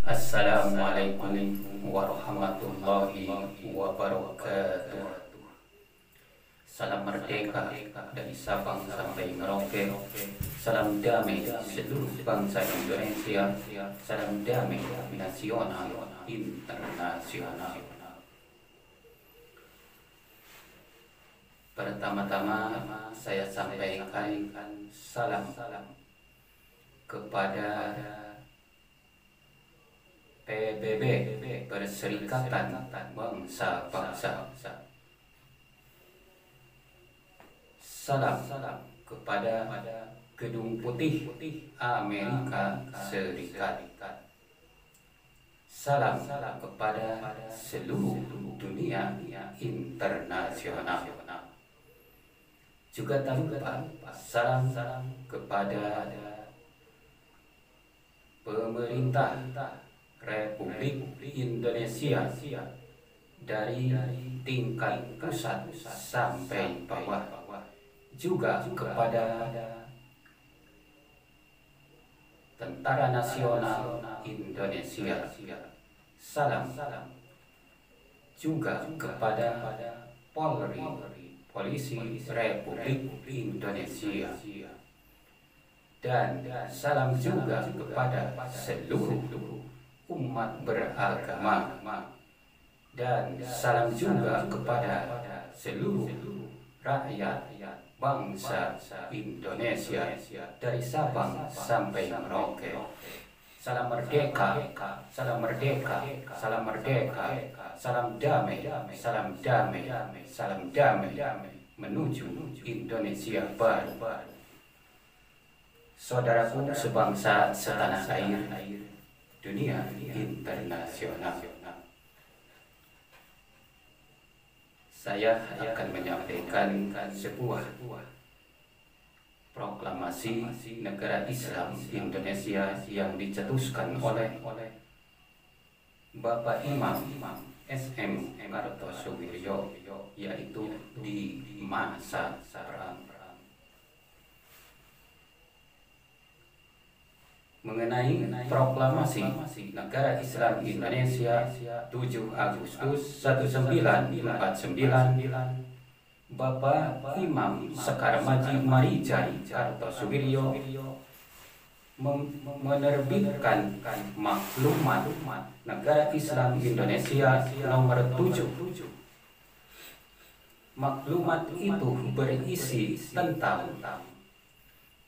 Assalamualaikum warahmatullahi wabarakatuh. Salam merdeka dari Sabang sampai Merauke. Salam damai seluruh bangsa Indonesia. Salam damai nasional internasional. Pertama-tama saya sampaikan salam kepada PBB, Perserikatan Bangsa-Bangsa. Salam kepada Gedung Putih Amerika Serikat. Salam kepada seluruh dunia internasional. Juga tak lupa salam kepada pemerintah Republik Indonesia dari tingkat pusat sampai bawah, juga kepada Tentara Nasional Indonesia. Salam juga kepada Polri, Polisi Republik Indonesia. Dan salam juga kepada seluruh umat beragama, dan salam juga kepada seluruh rakyat bangsa Indonesia dari Sabang sampai Merauke. Salam merdeka, salam merdeka, salam merdeka, salam damai, salam damai, salam damai menuju Indonesia baru. Saudaraku sebangsa setanah air, dunia internasional. Saya akan menyampaikan sebuah proklamasi negara Islam Indonesia yang dicetuskan oleh Bapak Imam SM Kartosoewirjo, yaitu di masa perang. Mengenai proklamasi negara Islam Indonesia 7 Agustus 1949, Bapak Imam Sekar Maji Marijai Kartosoewirjo menerbitkan maklumat negara Islam Indonesia nomor 7. Maklumat itu berisi tentang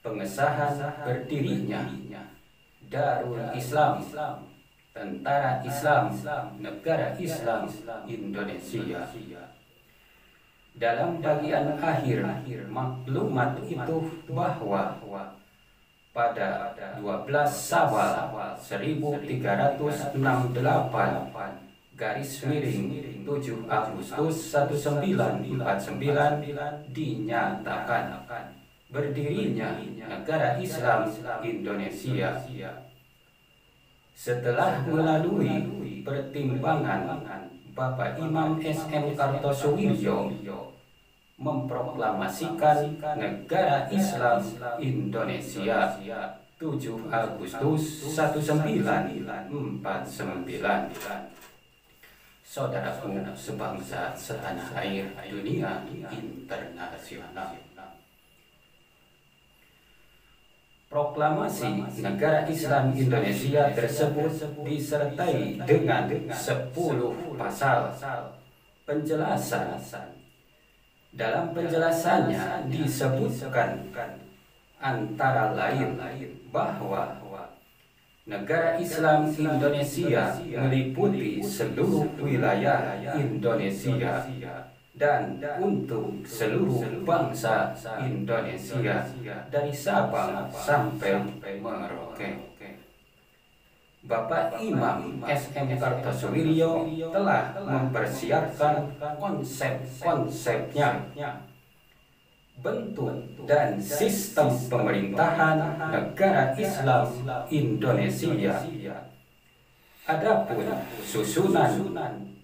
pengesahan berdirinya Darul Islam, Tentara Islam, Negara Islam Indonesia. Dalam bagian akhir maklumat itu bahwa pada 12 Syawal 1368 garis miring 7 Agustus 1949 dinyatakan berdirinya negara Islam Indonesia setelah melalui pertimbangan Bapak Imam SM Kartosoewirjo memproklamasikan negara Islam Indonesia 7 Agustus 1949. Saudaraku sebangsa setanah air, dunia internasional. Proklamasi negara Islam Indonesia tersebut disertai dengan 10 pasal penjelasan. Dalam penjelasannya disebutkan antara lain bahwa negara Islam Indonesia meliputi seluruh wilayah Indonesia dan untuk seluruh bangsa Indonesia dari Sabang sampai Merauke. Bapak Imam SM Kartosoewirjo telah mempersiapkan konsep-konsepnya, bentuk dan sistem pemerintahan negara Islam Indonesia. Adapun susunan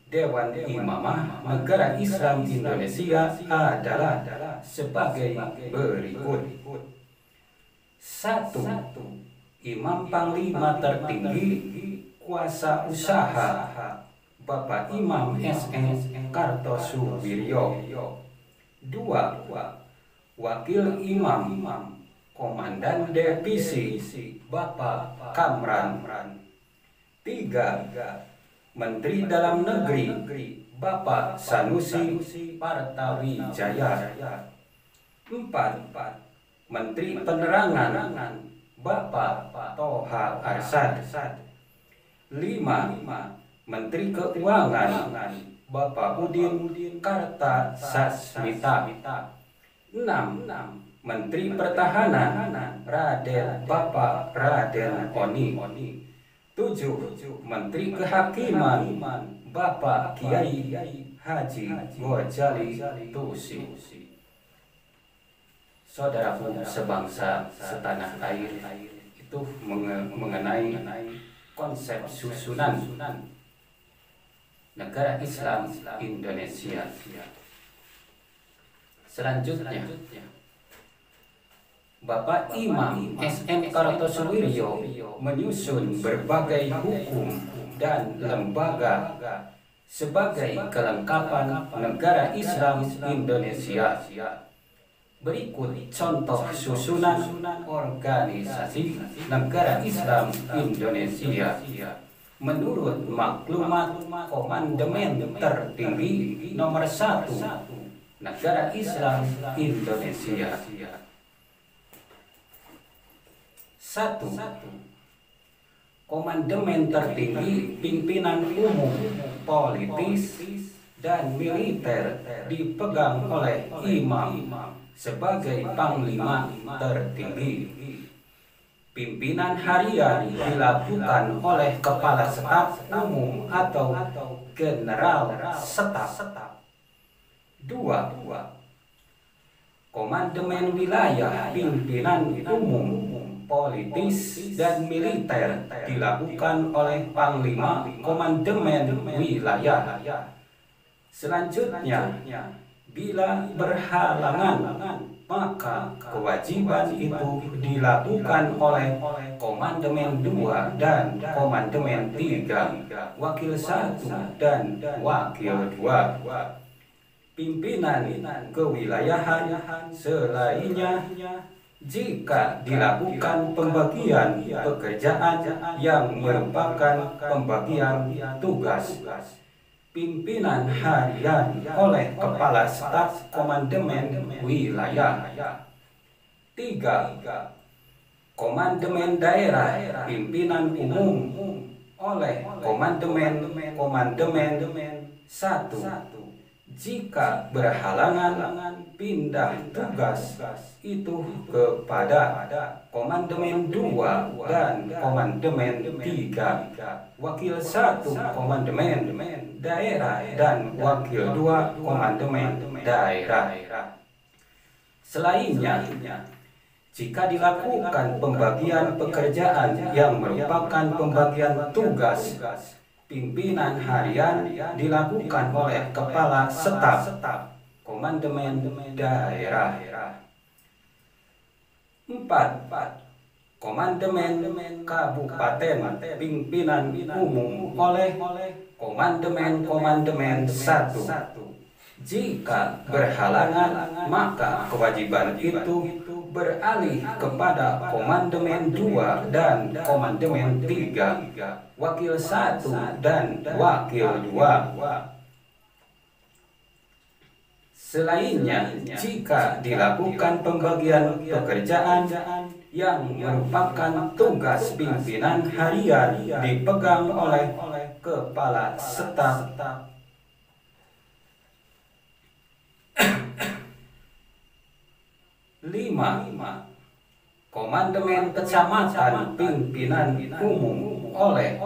Dewan Imamah Negara Islam Indonesia adalah sebagai berikut. 1. Imam Panglima tertinggi Kuasa usaha Bapak Imam S.M. Kartosuwiryo. 2. Wakil Imam Komandan Divisi Bapak Kamran. 3. Menteri Dalam Negeri Bapak Sanusi Partawijaya. 4. Menteri Penerangan Bapak Toha Arsad. 5. Menteri Keuangan Bapak Udin Kartasasmita. 6. Menteri Pertahanan Bapak Raden Oni. 7. Menteri Kehakiman Bapak Kiai Haji Ghazali Tusi. Saudaraku sebangsa setanah air, itu mengenai konsep susunan negara Islam Indonesia. Selanjutnya, Bapak Imam S.M. Kartosuwiryo menyusun berbagai hukum dan lembaga sebagai kelengkapan negara Islam Indonesia. Berikut contoh susunan organisasi negara Islam Indonesia menurut maklumat Komandemen Tertinggi nomor 1 Negara Islam Indonesia. 1. Komandemen Tertinggi Pimpinan Umum Politis dan Militer dipegang oleh Imam sebagai Panglima Tertinggi. Pimpinan harian dilakukan oleh Kepala Staf Umum atau General Staf. 2. Komandemen Wilayah Pimpinan Umum Politis dan Militer dilakukan oleh Panglima Komandemen Wilayah. Selanjutnya, bila berhalangan, maka kewajiban itu dilakukan oleh Komandemen 2 dan Komandemen 3, Wakil 1 dan Wakil 2. Pimpinan kewilayahan selainnya, jika dilakukan pembagian pekerjaan yang merupakan pembagian tugas pimpinan harian oleh Kepala Staf Komandemen Wilayah. 3. Komandemen Daerah Pimpinan Umum oleh Komandemen 1. Jika berhalangan pindah tugas itu kepada Komandemen 2 dan Komandemen 3, Wakil 1 Komandemen Daerah dan Wakil 2 Komandemen Daerah. Selainnya, jika dilakukan pembagian pekerjaan yang merupakan pembagian tugas pimpinan harian dilakukan oleh Kepala Staf Komandemen Daerah. 4. Komandemen Kabupaten Pimpinan Umum oleh Komandemen 1. Jika berhalangan, maka kewajiban itu beralih kepada Komandemen 2 dan Komandemen 3, Wakil 1 dan Wakil 2. Selainnya, jika dilakukan pembagian pekerjaan yang merupakan tugas pimpinan harian dipegang oleh Kepala Staf. 5. Komandemen Kecamatan Pimpinan Umum oleh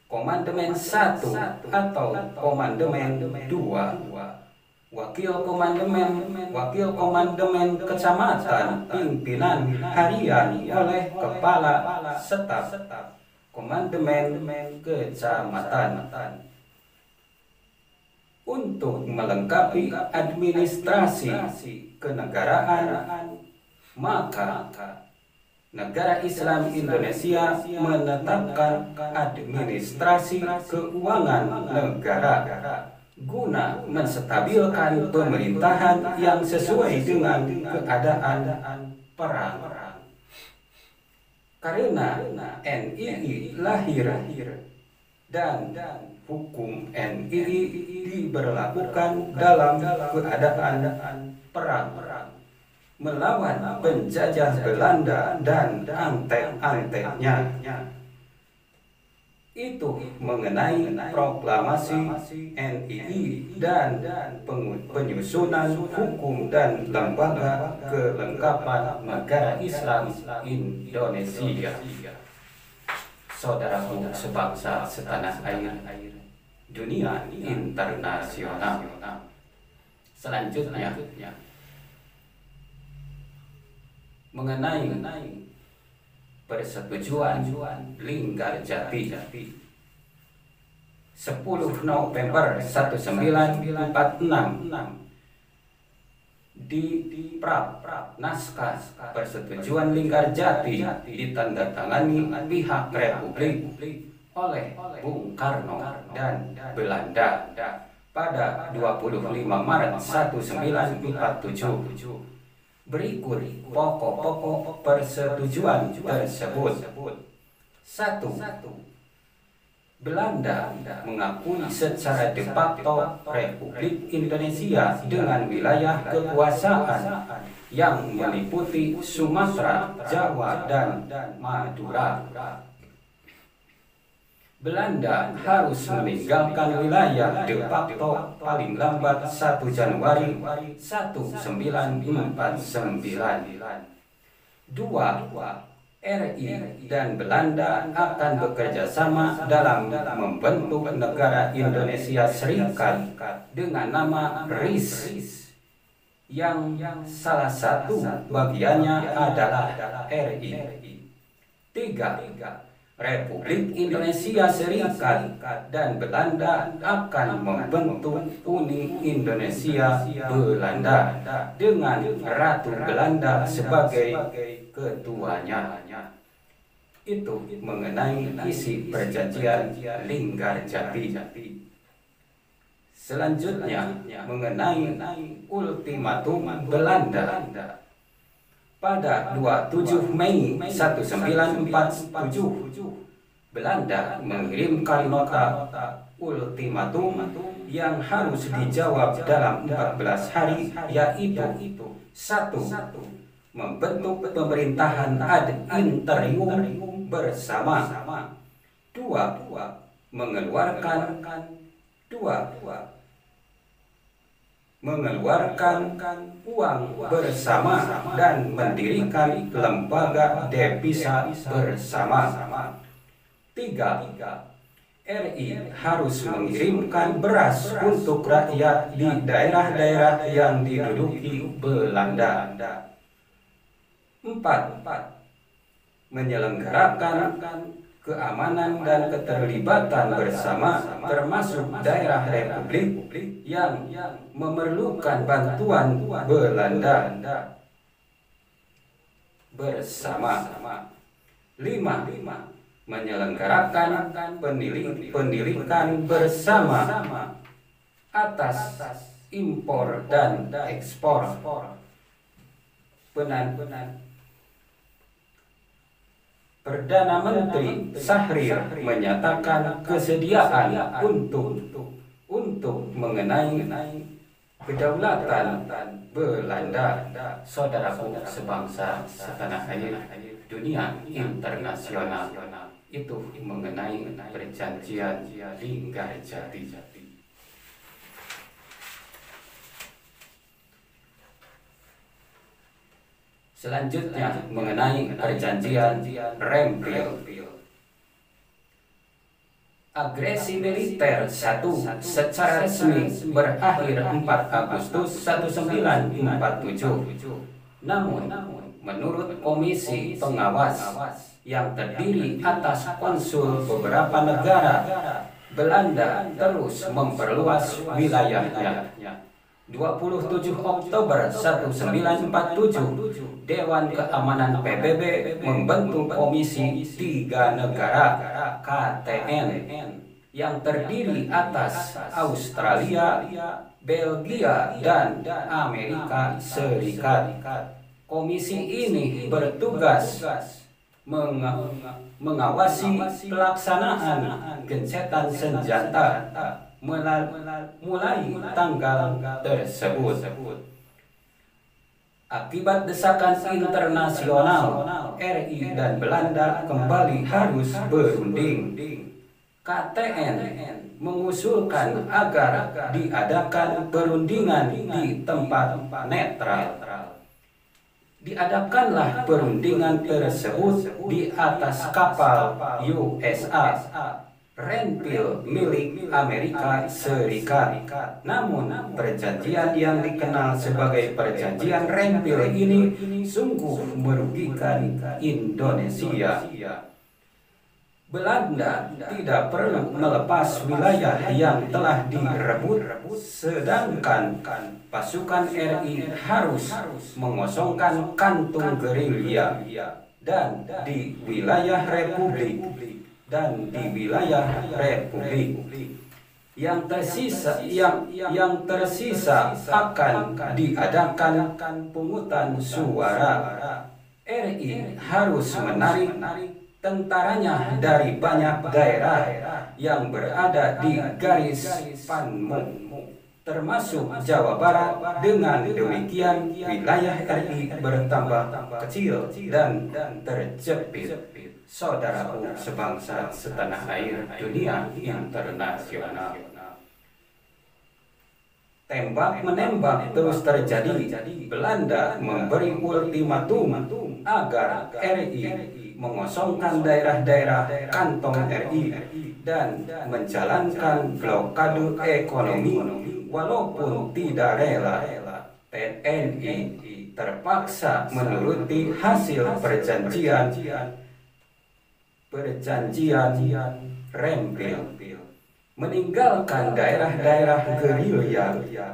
Komandemen 1 atau Komandemen 2, Wakil Komandemen Kecamatan Pimpinan Harian oleh Kepala Staf Komandemen Kecamatan. Untuk melengkapi administrasi kenegaraan, maka Negara Islam Indonesia menetapkan administrasi keuangan negara guna menstabilkan pemerintahan yang sesuai dengan keadaan perang. Karena NII lahir dan hukum NII diberlakukan dalam keadaan perang melawan penjajah Belanda dan antek-anteknya. Itu mengenai proklamasi NII dan penyusunan hukum dan lembaga kelengkapan negara Islam Indonesia. Saudaraku sebangsa setanah air, dunia internasional. Selanjutnya mengenai persetujuan Linggarjati 10 November 1946 di naskah persetujuan Linggarjati ditandatangani pihak Republik oleh Bung Karno dan Belanda pada 25 Maret 1947. Berikut pokok-pokok persetujuan tersebut. 1. Belanda mengakui secara de facto Republik Indonesia dengan wilayah kekuasaan yang meliputi Sumatera, Jawa, dan Madura. Belanda harus meninggalkan wilayah de facto paling lambat 1 Januari 1949. 2. RI dan Belanda akan bekerja sama dalam membentuk negara Indonesia Serikat dengan nama RIS, yang salah satu bagiannya adalah RI. 3. Republik Indonesia Serikat dan Belanda akan membentuk Uni Indonesia Belanda dengan Ratu Belanda sebagai ketuanya. Itu mengenai isi perjanjian Linggarjati. Selanjutnya mengenai ultimatum Belanda. Pada 27 Mei 1947, Belanda mengirimkan nota ultimatum yang harus dijawab dalam 14 hari, yaitu 1. Membentuk pemerintahan ad interim bersama. 2. mengeluarkan uang bersama dan mendirikan lembaga devisa bersama. 3. RI harus mengirimkan beras untuk rakyat di daerah-daerah yang diduduki Belanda. 4. Menyelenggarakan keamanan dan keterlibatan bersama, termasuk daerah republik yang memerlukan bantuan Belanda bersama. 5. Menyelenggarakan pendidikan bersama atas impor dan ekspor. Perdana Menteri Syahrir menyatakan kesediaan untuk mengenai kedaulatan Belanda. Saudaraku sebangsa setanah air, dunia internasional, itu mengenai perjanjian Linggarjati. Selanjutnya mengenai perjanjian Rempil. Agresi militer 1 secara resmi berakhir 4 Agustus 1947. Namun, menurut Komisi Pengawas yang terdiri atas konsul beberapa negara, Belanda terus memperluas wilayahnya. 27 Oktober 1947, Dewan Keamanan PBB membentuk Komisi Tiga Negara KTN yang terdiri atas Australia, Belgia, dan Amerika Serikat. Komisi ini bertugas mengawasi pelaksanaan gencatan senjata mulai tanggal tersebut. Akibat desakan internasional, RI dan Belanda kembali harus berunding. KTN mengusulkan agar diadakan perundingan di tempat netral. Diadakanlah perundingan tersebut di atas kapal USA Renville milik Amerika Serikat. Namun perjanjian yang dikenal sebagai perjanjian Renville ini sungguh merugikan Indonesia. Belanda tidak perlu melepas wilayah yang telah direbut, sedangkan pasukan RI harus mengosongkan kantung gerilya dan di wilayah Republik yang tersisa akan diadakan pungutan suara. RI harus menarik tentaranya dari banyak daerah yang berada di garis Panmung, termasuk Jawa Barat. Dengan demikian wilayah RI bertambah kecil dan terjepit. Saudaraku sebangsa setanah air, dunia internasional. Tembak menembak terus terjadi. Belanda memberi ultimatum agar RI mengosongkan daerah-daerah kantong RI dan menjalankan blokade ekonomi. Walaupun tidak rela, TNI terpaksa menuruti hasil perjanjian Renville, meninggalkan daerah-daerah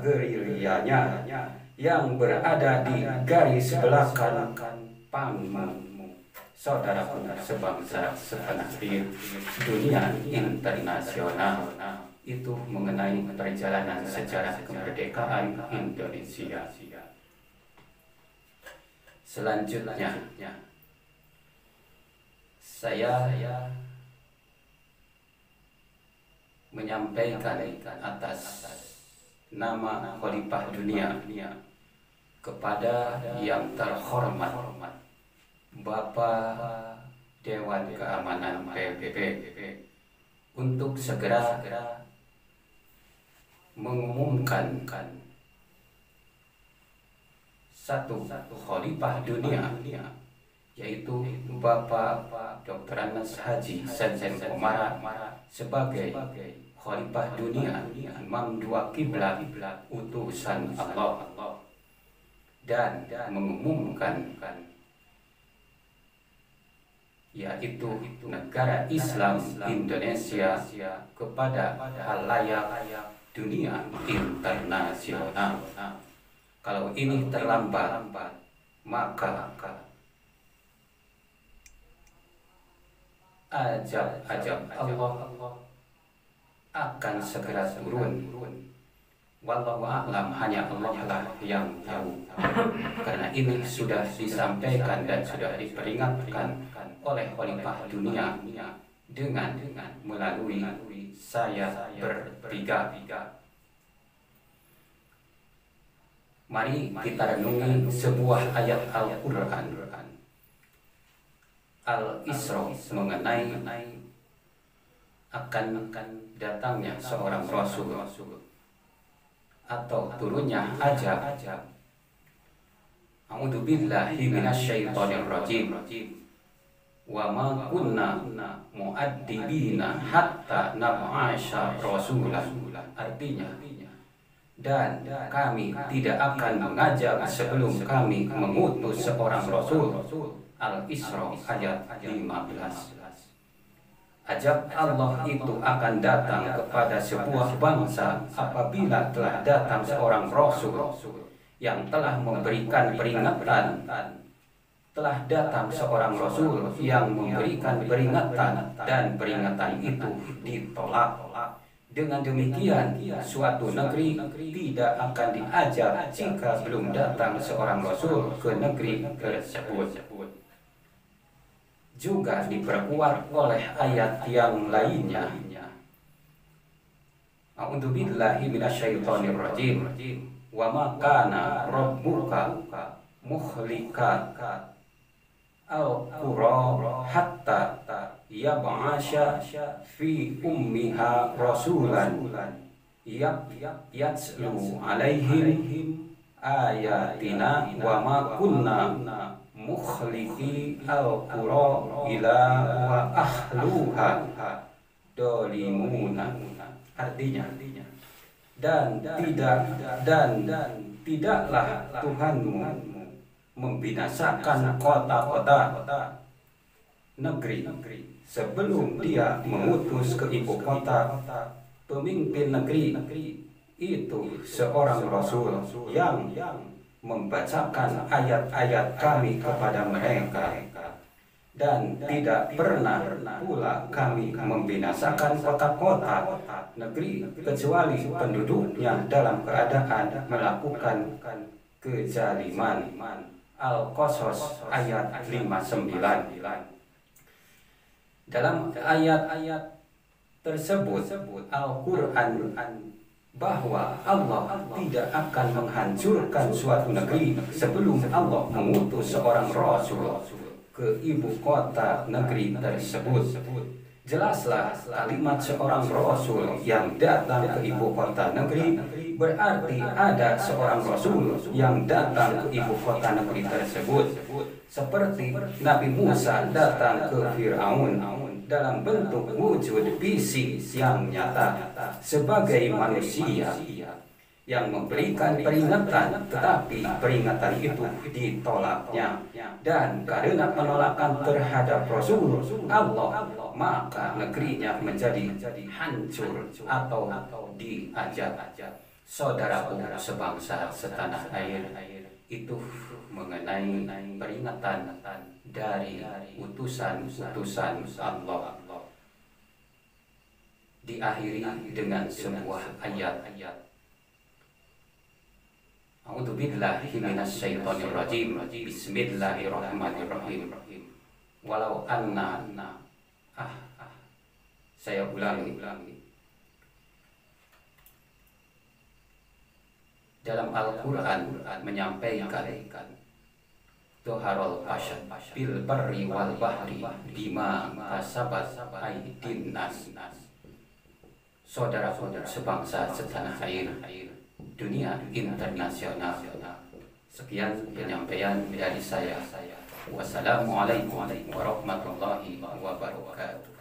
gerilyanya yang berada di garis belakang Panmung. Saudaraku sebangsa setanah air, dunia internasional, itu mengenai perjalanan sejarah kemerdekaan Indonesia. Selanjutnya, saya menyampaikan atas nama Khalifah Dunia kepada yang terhormat Bapak Dewan Keamanan PBB untuk segera mengumumkan satu Khalifah Dunia, yaitu Bapak Dr. Anas Haji Sensen Komara sebagai Khalifah Dunia, Imam dua kiblat, utusan Allah, dan mengumumkan yaitu negara Islam Indonesia kepada halayak dunia internasional. Kalau ini terlambat, maka ajab Allah akan segera turun. Wallahu a'lam, hanya Allah lah yang tahu. Karena ini sudah disampaikan dan sudah diperingatkan oleh Khalifah Dunia dengan melalui saya bertiga. Mari kita renungi sebuah ayat Al-Quran Al-Isra mengenai akan datangnya seorang Rasul atau turunnya ajab. A'udzubillahi minasyaitonir rajim. Wa ma kunna mu'addibina hatta nab'asha rasulah. Artinya, dan kami tidak akan mengajar sebelum kami mengutus seorang Rasul. Al-Isra ayat 15. Ajab Allah itu akan datang kepada sebuah bangsa apabila telah datang seorang Rasul yang telah memberikan peringatan. Telah datang seorang Rasul yang memberikan peringatan dan peringatan itu ditolak. Dengan demikian, suatu negeri tidak akan diajar jika belum datang seorang Rasul ke negeri tersebut. Juga diperkuat oleh ayat yang lainnya. A'udzubillahi minasyaitonir rajim. Wa ma kana rabbuka muhlikat al-qura hatta yab'asha fi ummiha rasulan yatslu alaihim ayatina wa ma kunna mukhliki al-qura ila wa ahluha dolimuna. Artinya, dan tidaklah Tuhanmu membinasakan kota-kota negeri sebelum dia mengutus ke ibu kota pemimpin negeri itu seorang Rasul yang membacakan ayat-ayat kami kepada mereka, dan tidak pernah pula kami membinasakan kota-kota negeri kecuali penduduknya dalam keadaan melakukan kezaliman. Al-Qasas ayat 59. Dalam ayat-ayat tersebut Al-Quran bahwa Allah tidak akan menghancurkan suatu negeri sebelum Allah mengutus seorang Rasul ke ibu kota negeri tersebut. Jelaslah kalimat seorang Rasul yang datang ke ibu kota negeri berarti ada seorang Rasul yang datang ke ibu kota negeri tersebut. Seperti Nabi Musa datang ke Fir'aun dalam bentuk wujud fisik yang nyata sebagai manusia yang memberikan peringatan, tetapi peringatan itu ditolaknya. Dan karena penolakan terhadap Rasul Allah, maka negerinya menjadi hancur atau diajak. Saudaraku sebangsa setanah air, itu mengenai peringatan dari utusan-utusan Allah. Diakhiri dengan sebuah ayat. A'udzubillahi minasyaitonir rajim. Bismillahirrahmanirrahim. Walau anna saya ulangi. Dalam Al-Quran menyampaikan Tuharul Ashad bil barri wal bahri bima kasabat aydin nas. Saudara-saudara sebangsa setanah air, dunia internasional. Sekian penyampaian dari saya. Wassalamualaikum warahmatullahi wabarakatuh.